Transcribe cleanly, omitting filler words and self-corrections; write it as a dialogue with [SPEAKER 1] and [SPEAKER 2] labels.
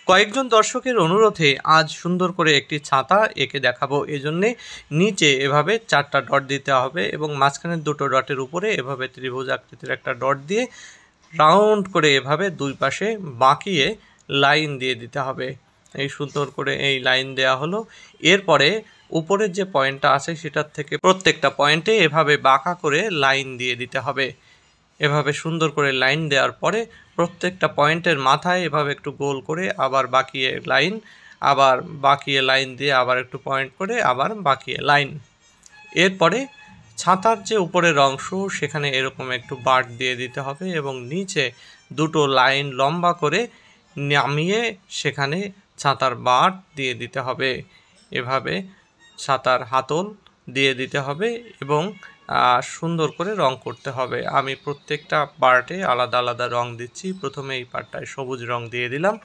[SPEAKER 1] কয়েকজন দর্শকের অনুরোধে আজ সুন্দর করে একটি ছাতা এঁকে দেখাবো। এজন্যে নিচে এভাবে 4টা ডট দিতে হবে এবং মাঝখানের দুটো ডটের উপরে এভাবে ত্রিভুজ আকৃতির একটা ডট দিয়ে রাউন্ড করে এভাবে দুই পাশে বাঁকিয়ে লাইন দিয়ে দিতে হবে। এই সুন্দর করে এই লাইন দেয়া হলো। এরপরে উপরের যে পয়েন্টটা আছে সেটার থেকে প্রত্যেকটা পয়েন্টে এভাবে বাঁকা করে লাইন দিয়ে দিতে হবে। এভাবে সুন্দর করে লাইন দেওয়ার পরে প্রত্যেকটা পয়েন্টের মাথায় এভাবে একটু গোল করে আবার বাঁকিয়ে লাইন, আবার বাঁকিয়ে লাইন দিয়ে আবার একটু পয়েন্ট করে আবার বাঁকিয়ে লাইন। এরপরে ছাতার যে উপরের অংশ সেখানে এরকম একটু বাঁক দিয়ে দিতে হবে এবং নিচে দুটো লাইন লম্বা করে নামিয়ে সেখানে ছাতার বাঁট দিয়ে দিতে হবে। এভাবে ছাতার হাতল দিয়ে দিতে হবে এবং সুন্দর করে রং করতে হবে। আমি প্রত্যেকটা পার্টে আলাদা আলাদা রং দিচ্ছি। প্রথমে এই পার্টটায় সবুজ রং দিয়ে দিলাম।